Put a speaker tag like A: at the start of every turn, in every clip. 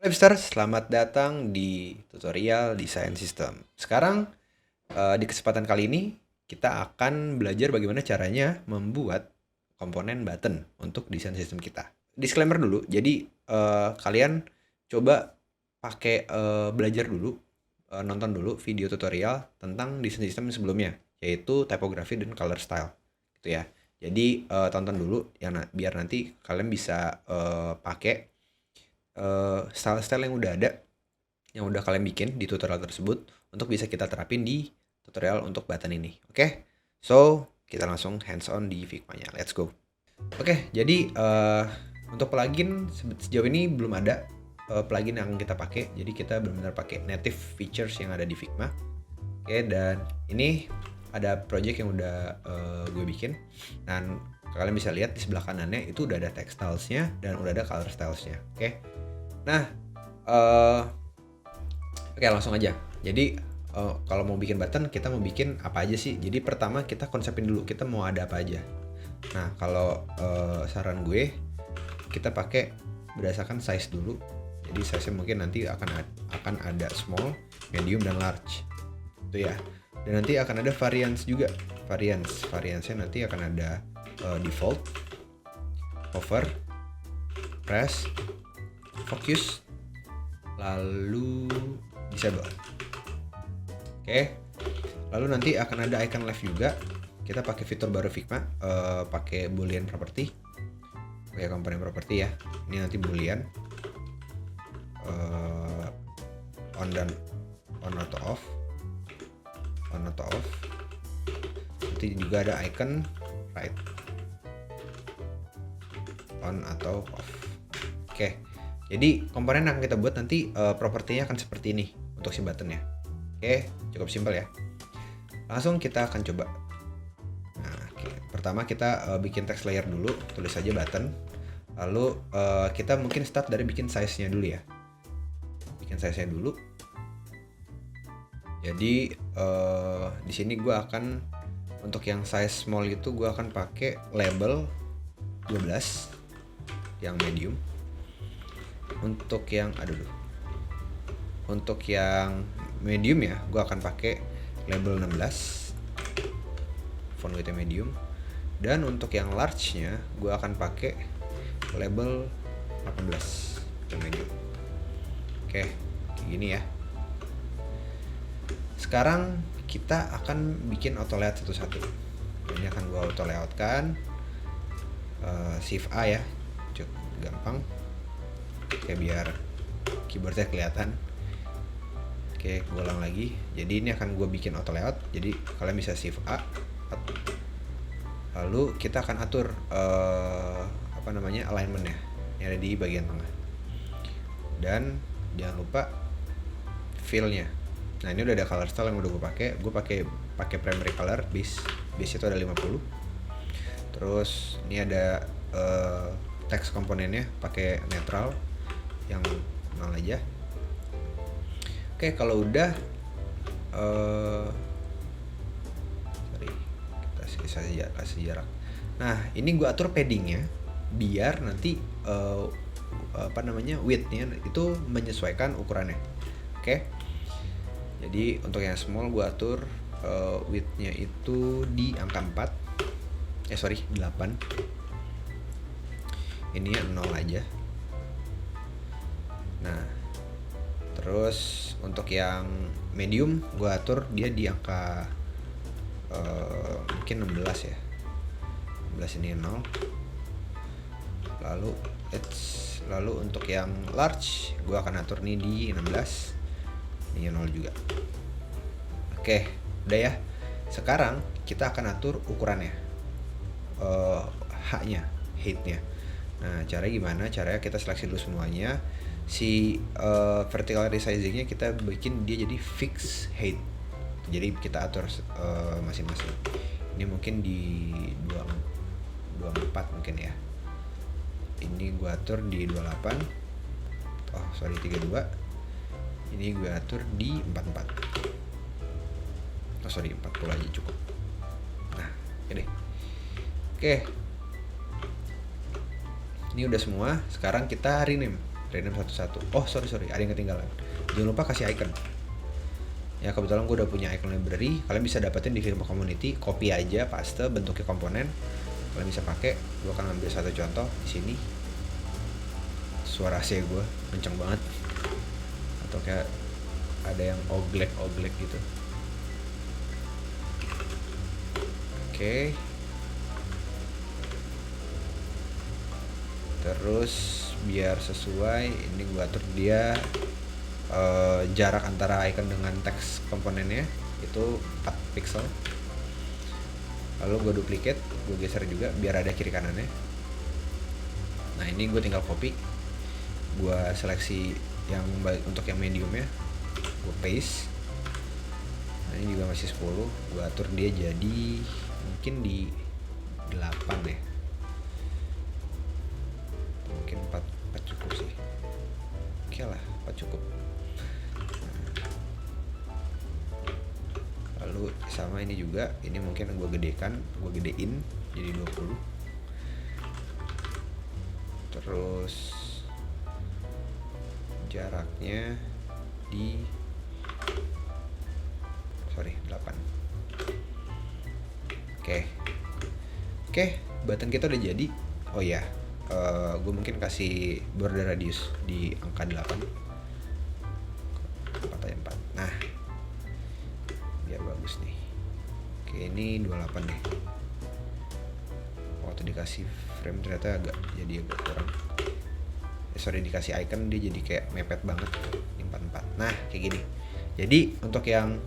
A: Webster, selamat datang di tutorial desain sistem. Sekarang, di kesempatan kali ini, kita akan belajar bagaimana caranya membuat komponen button untuk desain sistem kita. Disclaimer dulu, jadi kalian coba pakai belajar dulu, nonton dulu video tutorial tentang desain sistem sebelumnya, yaitu typography dan color style, gitu ya. Jadi tonton dulu ya, biar nanti kalian bisa pakai style-style yang udah ada, yang udah kalian bikin di tutorial tersebut untuk bisa kita terapin di tutorial untuk button ini. Oke? So, kita langsung hands on di Figma-nya. Let's go. Oke, jadi untuk plugin sejauh ini belum ada plugin yang kita pakai. Jadi kita benar-benar pakai native features yang ada di Figma. Oke, dan ini ada project yang udah gue bikin. Dan kalian bisa lihat di sebelah kanannya itu udah ada text stylesnya dan udah ada color stylesnya. Oke. Nah, oke, langsung aja. Jadi kalau mau bikin button, kita mau bikin apa aja sih? Jadi pertama kita konsepin dulu kita mau ada apa aja. Nah, kalau saran gue, kita pakai berdasarkan size dulu. Jadi size-nya mungkin nanti akan ada small, medium, dan large. Itu ya. Dan nanti akan ada variance juga. Variance-nya nanti akan ada default, hover, press, focus, lalu disable. Oke. Lalu nanti akan ada icon left juga. Kita pakai fitur baru Figma, pakai boolean property. Pakai komponen property ya. Ini nanti boolean on dan on atau off. On atau off. Nanti juga ada icon right. On atau off. Oke. Jadi komponen yang kita buat nanti propertinya akan seperti ini untuk si buttonnya. Oke, cukup simpel ya. Langsung kita akan coba. Nah, pertama kita bikin text layer dulu, tulis saja button. Lalu kita mungkin start dari bikin size-nya dulu ya. Bikin size-nya dulu. Jadi di sini gue akan untuk yang size small itu gue akan pakai label 12 yang medium. Untuk yang untuk yang medium ya, gue akan pakai label 16, font width medium. Dan untuk yang large-nya, gue akan pakai label 18 yang medium. Oke, kayak gini ya. Sekarang kita akan bikin auto layout satu-satu. Ini akan gue auto layoutkan. Shift A ya, cukup gampang. Oke, biar keyboardnya kelihatan. Oke, gue ulang lagi. Jadi ini akan gue bikin auto layout. Jadi kalian bisa shift A. Lalu kita akan atur alignmentnya yang ada di bagian tengah. Dan jangan lupa fill-nya. Nah, ini udah ada color style yang udah gue pakai. Gue pakai primary color base itu ada 50. Terus ini ada text komponennya pakai neutral yang 0 aja. Oke, kalau udah kita kasih jarak. Nah, ini gue atur paddingnya biar nanti width-nya itu menyesuaikan ukurannya. Oke. Jadi untuk yang small gue atur width-nya itu di angka 8. 8. Ini 0 aja. Nah, terus untuk yang medium gue atur dia di angka mungkin 16 ya. 16 ini 0. Lalu untuk yang large gue akan atur nih di 16. Ini 0 juga. Oke, udah ya. Sekarang kita akan atur ukurannya, H-nya, height-nya. Nah, caranya gimana? Caranya kita seleksi dulu semuanya. Si vertical resizingnya kita bikin dia jadi fix height. Jadi kita atur masing-masing. Ini mungkin di 24 mungkin ya. Ini gue atur di 28. 32. Ini gue atur di 44. 40 aja cukup. Nah, oke deh. Oke. Ini udah semua. Sekarang kita rename. rename satu-satu. Oh sorry, ada yang ketinggalan. Jangan lupa kasih icon. Ya kebetulan gue udah punya icon library, kalian bisa dapetin di Figma community. Copy aja, paste bentuknya komponen, kalian bisa pakai. Gue akan ambil satu contoh di sini. Suara AC gue kenceng banget, atau kayak ada yang oglek gitu. Oke. Terus biar sesuai, ini gue atur dia jarak antara icon dengan teks komponennya itu 4 pixel. Lalu gue duplicate, gue geser juga biar ada kiri kanannya. Nah ini gue tinggal copy, gue seleksi yang untuk yang mediumnya, gue paste. Nah ini juga masih 10, gue atur dia jadi mungkin di 8 deh, mungkin 4 cukup sih. Oke lah, 4 cukup. Lalu sama ini juga, ini mungkin gue gedein jadi 20. Terus jaraknya di 8. Oke, button kita udah jadi. Oh ya, gue mungkin kasih border radius di angka 8. 4. Nah, biar bagus nih. Oke, ini 28 deh. Waktu dikasih frame ternyata agak kurang. Dikasih icon dia jadi kayak mepet banget. 44. Nah, kayak gini. Jadi untuk yang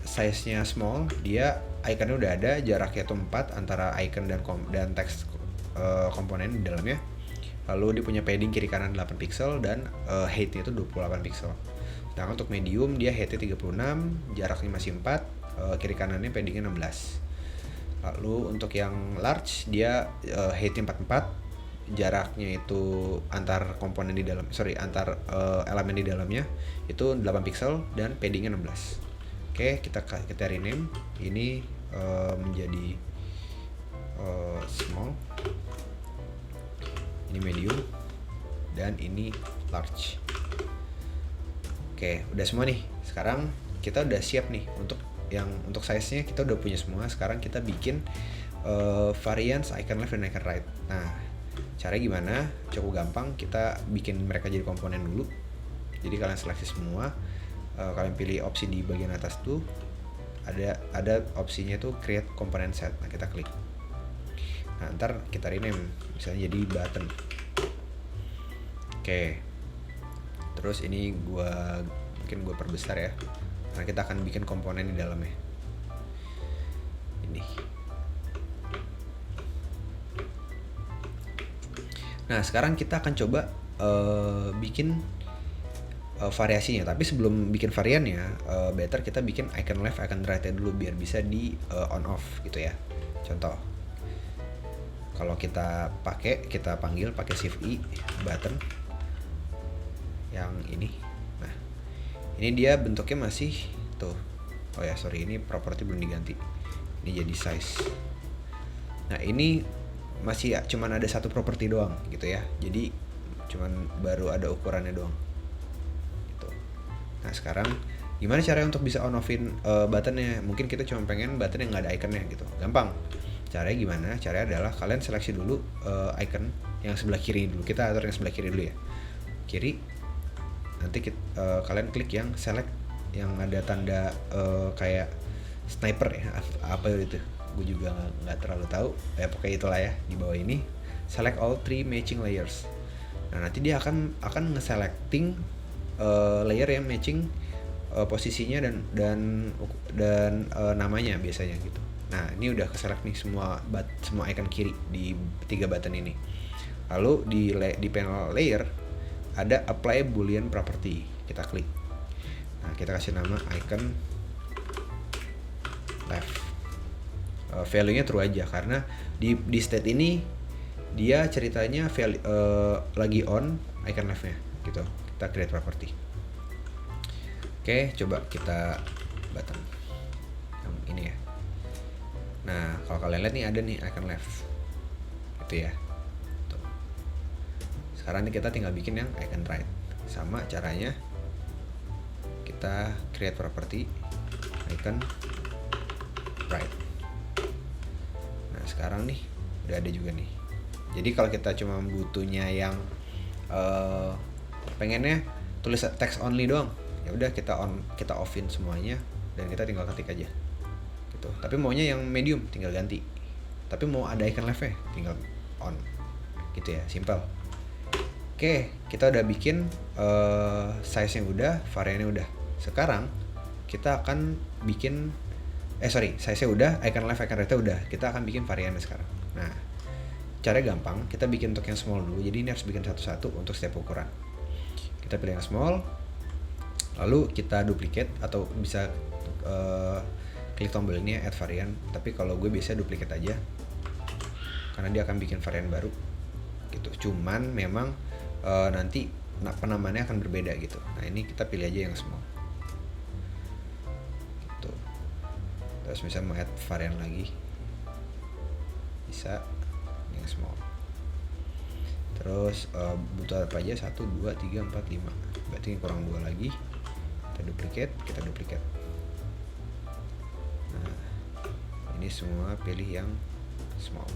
A: size-nya small, dia iconnya udah ada, jaraknya itu 4 antara icon dan teks komponen di dalamnya. Lalu dia punya padding kiri kanan 8 pixel dan height-nya itu 28 pixel. Sedangkan untuk medium dia height-nya 36, jaraknya masih 4, kiri kanannya paddingnya 16. Lalu untuk yang large dia height-nya 44, jaraknya itu antar komponen di dalam, antar elemen di dalamnya itu 8 pixel dan paddingnya 16. Oke, kita rename ini menjadi small, ini medium, dan ini large. Oke, udah semua nih. Sekarang kita udah siap nih untuk size-nya kita udah punya semua. Sekarang kita bikin variance icon left dan icon right. Nah, caranya gimana? Cukup gampang, kita bikin mereka jadi komponen dulu. Jadi kalian seleksi semua, kalian pilih opsi di bagian atas tuh, ada opsinya tuh create component set. Nah kita klik. Nah ntar kita rename, misalnya jadi button. Oke. Terus ini mungkin gue perbesar ya, karena kita akan bikin komponen di dalamnya. Ini. Nah sekarang kita akan coba bikin variasinya. Tapi sebelum bikin variannya, better kita bikin icon left, icon right dulu biar bisa di on off gitu ya. Contoh, kalau kita panggil pakai shift I button yang ini. Nah ini dia bentuknya masih tuh. Oh ya sorry, ini property belum diganti. Ini jadi size. Nah ini masih cuman ada satu property doang gitu ya. Jadi cuman baru ada ukurannya doang. Nah sekarang gimana caranya untuk bisa on offin buttonnya? Mungkin kita cuma pengen button yang nggak ada iconnya gitu. Gampang. Caranya gimana? Caranya adalah kalian seleksi dulu icon yang sebelah kiri dulu. Kita atur yang sebelah kiri dulu ya. Kiri. Nanti kalian klik yang select yang ada tanda kayak sniper ya. Apa itu? Gue juga nggak terlalu tahu. Pokoknya itulah ya di bawah ini. Select all 3 matching layers. Nah nanti dia akan nge-selecting layer yang matching posisinya dan namanya biasanya gitu. Nah ini udah keselect nih semua icon kiri di 3 button ini. Lalu di panel layer ada apply boolean property, kita klik. Nah kita kasih nama icon left, value nya true aja karena di state ini dia ceritanya lagi on icon left nya gitu. Kita create property. Oke, coba kita button yang ini ya. Nah, kalau kalian lihat nih ada nih icon left. Gitu ya. Tuh. Sekarang kita tinggal bikin yang icon right. Sama caranya, kita create property icon right. Nah sekarang nih udah ada juga nih. Jadi kalau kita cuma butuhnya yang pengennya tulis text only doang, ya udah kita offin semuanya dan kita tinggal ketik aja gitu. Tapi maunya yang medium tinggal ganti. Tapi mau ada icon left tinggal on gitu ya, simple. Oke, kita udah bikin size-nya udah, variannya udah. Sekarang kita akan bikin size-nya udah, icon left, icon right-nya udah. Kita akan bikin variannya sekarang. Nah, caranya gampang, kita bikin untuk yang small dulu. Jadi ini harus bikin satu-satu untuk setiap ukuran. Kita pilih yang small, lalu kita duplicate atau bisa klik tombol ini add varian. Tapi kalau gue biasa duplicate aja, karena dia akan bikin varian baru gitu. Cuman memang nanti penamaannya akan berbeda gitu. Nah ini kita pilih aja yang small gitu. Terus misalnya mau add varian lagi, bisa yang small. Terus butuh apa aja, 1, 2, 3, 4, 5. Berarti kurang 2 lagi. Kita duplicate. Nah ini semua pilih yang small.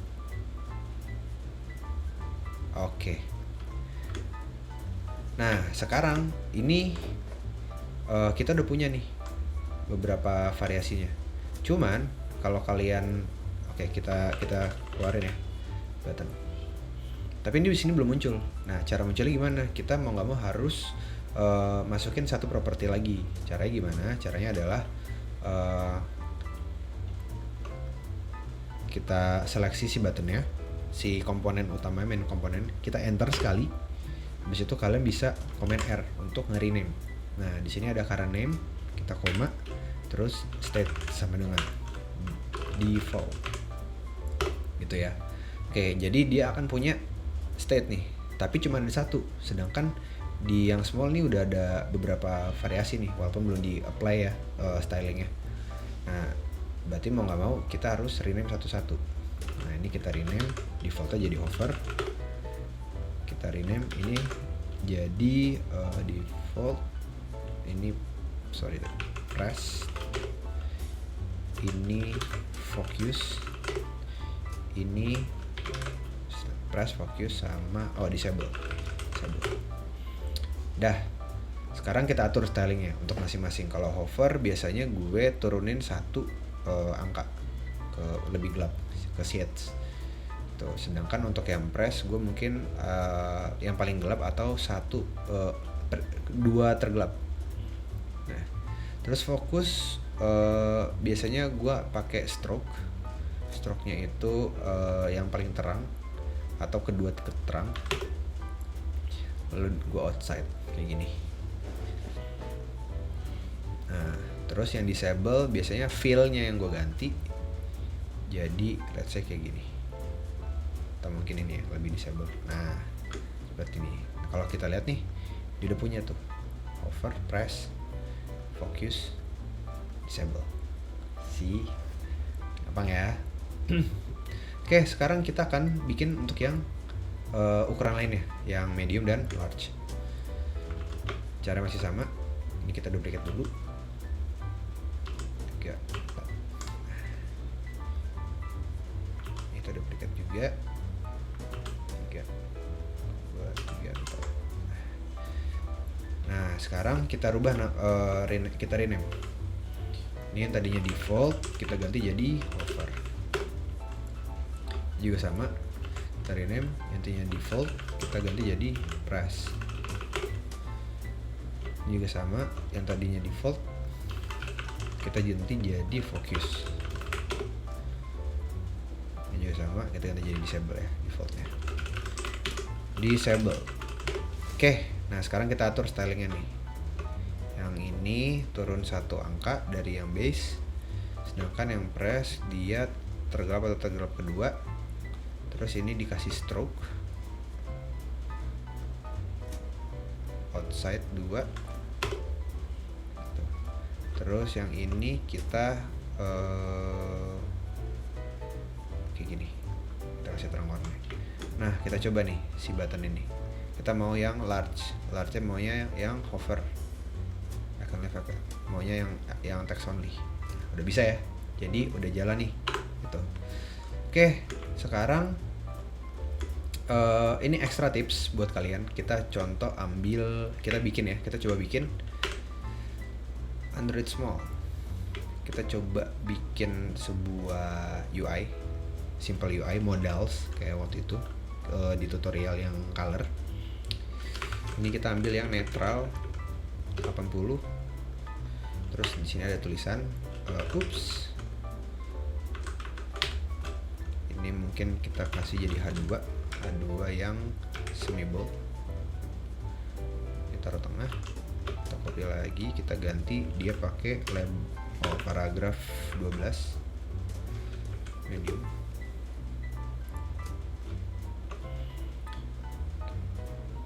A: Oke. Nah sekarang ini kita udah punya nih beberapa variasinya. Cuman kalau kalian kita keluarin ya button. Tapi ini di sini belum muncul. Nah cara munculnya gimana? Kita mau nggak mau harus masukin satu properti lagi. Caranya gimana? Caranya adalah kita seleksi si buttonnya, si komponen utama, main komponen, kita enter sekali. Habis itu kalian bisa komen R untuk nge-rename. Nah, di sini ada current name, kita koma, terus state sama dengan default. Gitu ya. Oke, jadi dia akan punya state nih, tapi cuma ada satu. Sedangkan di yang small nih udah ada beberapa variasi nih, walaupun belum di-apply ya stylingnya. Nah, berarti mau nggak mau kita harus rename satu-satu. Nah, ini kita rename, defaultnya jadi hover. Kita rename ini jadi default, ini press, ini focus, ini press, focus, sama disable. Dah, sekarang kita atur stylingnya untuk masing-masing. Kalau hover biasanya gue turunin satu angka ke lebih gelap, ke shades. Tuh, sedangkan untuk yang press gue mungkin yang paling gelap atau 2 tergelap. Nah, terus fokus biasanya gue pakai stroke-nya itu yang paling terang atau kedua terang, lalu gue outside kayak gini. Nah, terus yang disable biasanya fill-nya yang gue ganti jadi let's say kayak gini, atau mungkin ini yang lebih disable. Nah seperti ini. Kalau kita lihat nih, dia udah punya tuh hover, press, focus, disable. Gampang ya. Oke, sekarang kita akan bikin untuk yang ukuran lainnya, yang medium dan large. Cara masih sama. Ini kita duplicate dulu. 3, 4. Ini kita duplicate juga. 3, 2, 3, 4. Nah, sekarang kita rubah kita rename. Ini yang tadinya default kita ganti jadi hover. Juga sama, kita rename yang tadinya default kita ganti jadi press. Juga sama, yang tadinya default kita ganti jadi focus. Ini juga sama, kita ganti jadi disable ya defaultnya. Disable. Oke, nah sekarang kita atur stylingnya nih. Yang ini turun 1 angka dari yang base, sedangkan yang press dia tergelap atau tergelap kedua. Terus ini dikasih stroke, outside 2. Terus yang ini kita kayak gini, kita kasih terang warna. Nah kita coba nih si button ini, kita mau yang large maunya yang hover, icon effect maunya yang text only. Udah bisa ya, jadi udah jalan nih gitu. Oke, sekarang ini extra tips buat kalian. Kita coba bikin Android Small. Kita coba bikin sebuah UI, simple UI modals kayak waktu itu di tutorial yang color. Ini kita ambil yang netral 80. Terus di sini ada tulisan ini mungkin kita kasih jadi H2 yang semi bold. Kita taruh tengah, kita copy lagi, kita ganti dia pakai paragraf 12 medium.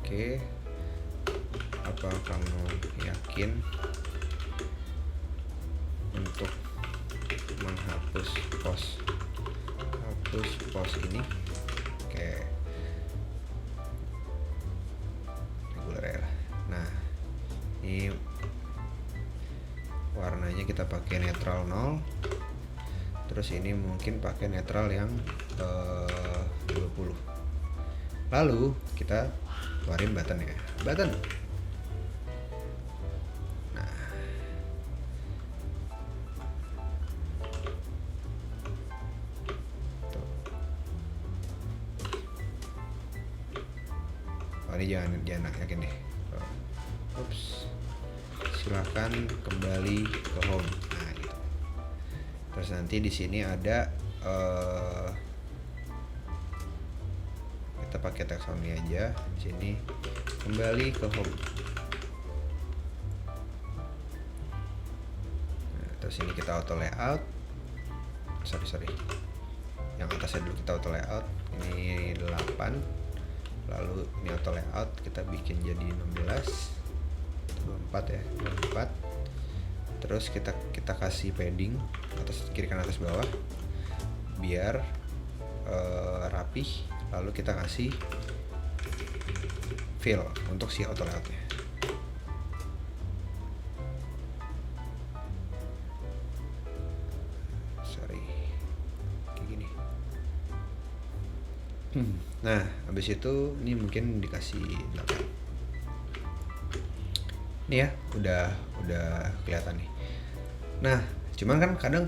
A: Oke, apa kamu yakin untuk menghapus post ini? Oke, regular ya. Nah, ini warnanya kita pakai netral 0. Terus ini mungkin pakai netral yang 20. Lalu kita keluarin buttonnya. Nah, tuh. Oh, ini jangan yakin deh. Silahkan kembali ke home. Nah, gitu. Terus nanti di sini ada kita pakai text only aja. Di sini kembali ke home. Nah, terus ini kita auto layout. Sorry. Yang atasnya dulu kita auto layout. Ini 8. Lalu ini auto layout kita bikin jadi 16. 24 ya, 24. Terus kita kasih padding atas kiri kanan atas bawah biar rapih. Lalu kita kasih fill untuk si auto layoutnya. Kayak gini. Nah, habis itu ini mungkin dikasih 8. Nih ya, udah kelihatan nih. Nah, cuman kan kadang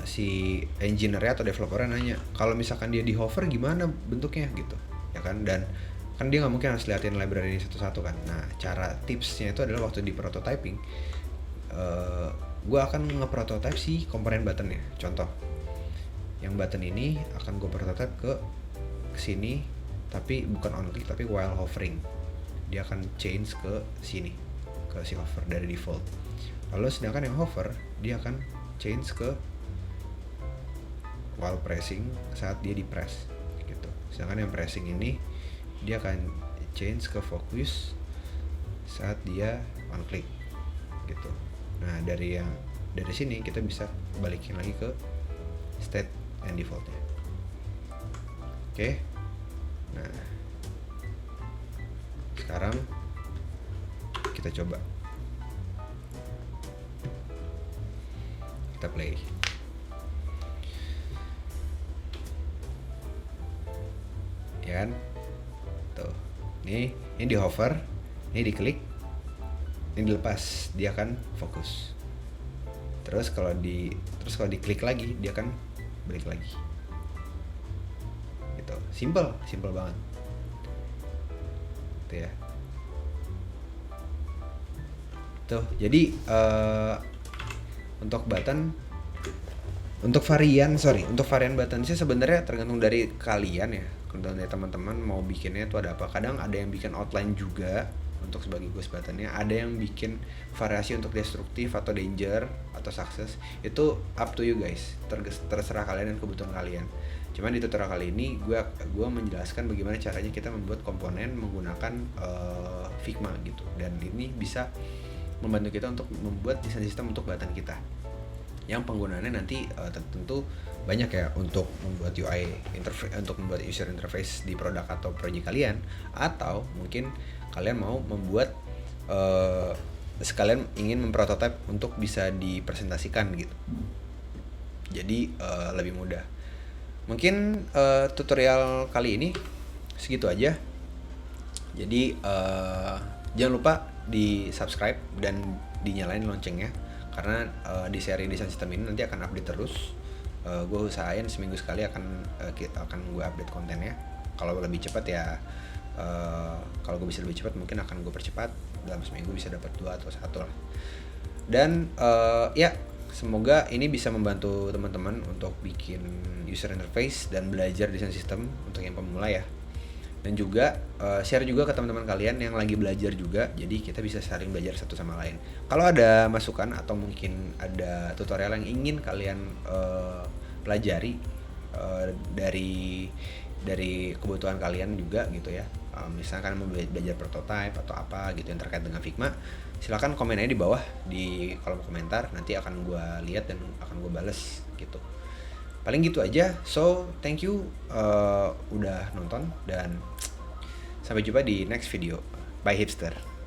A: si engineer atau developer nanya, kalau misalkan dia di hover gimana bentuknya gitu, ya kan? Dan kan dia nggak mungkin harus liatin library ini satu-satu kan. Nah, cara tipsnya itu adalah waktu di prototyping, gue akan nge-prototype si komponen buttonnya. Contoh, yang button ini akan gue prototype ke sini, tapi bukan on click tapi while hovering. Dia akan change ke sini, ke si hover dari default. Lalu sedangkan yang hover dia akan change ke while pressing saat dia di press gitu. Sedangkan yang pressing ini dia akan change ke focus saat dia on click gitu. Nah, dari sini kita bisa balikin lagi ke state and defaultnya. Oke. Nah, sekarang kita coba, kita play. Ya kan? Tuh. Ini di hover, ini diklik, ini dilepas, dia akan fokus. Terus kalau diklik lagi, dia akan balik lagi. Gitu. Simple banget. Gitu ya. Tuh, jadi untuk varian button sih sebenarnya tergantung dari kalian ya, tergantung dari teman-teman mau bikinnya itu ada apa. Kadang ada yang bikin outline juga untuk sebagai ghost buttonnya, ada yang bikin variasi untuk destruktif atau danger atau success. Itu up to you guys, terserah kalian dan kebutuhan kalian. Cuman di tutorial kali ini gue menjelaskan bagaimana caranya kita membuat komponen menggunakan Figma gitu, dan ini bisa membantu kita untuk membuat desain sistem untuk button kita. yang penggunaannya nanti tentu banyak ya untuk membuat UI interface, untuk membuat user interface di produk atau proyek kalian, atau mungkin kalian mau membuat sekalian ingin memprototipe untuk bisa dipresentasikan gitu. Jadi lebih mudah. Mungkin tutorial kali ini segitu aja. Jadi jangan lupa di subscribe dan dinyalain loncengnya, karena di seri desain sistem ini nanti akan update terus. Gue usahain seminggu sekali akan gue update kontennya. Kalau lebih cepat ya, kalau gue bisa lebih cepat mungkin akan gue percepat, dalam seminggu bisa dapat 2 atau 1 lah. Dan ya semoga ini bisa membantu teman-teman untuk bikin user interface dan belajar desain sistem untuk yang pemula ya. Dan juga share juga ke teman-teman kalian yang lagi belajar juga, jadi kita bisa saling belajar satu sama lain. Kalau ada masukan atau mungkin ada tutorial yang ingin kalian pelajari dari kebutuhan kalian juga gitu ya, misalkan mau belajar prototype atau apa gitu yang terkait dengan Figma, silakan komen aja di bawah di kolom komentar, nanti akan gue lihat dan akan gue bales gitu. Paling gitu aja. So thank you udah nonton, dan sampai jumpa di next video. Bye hipster.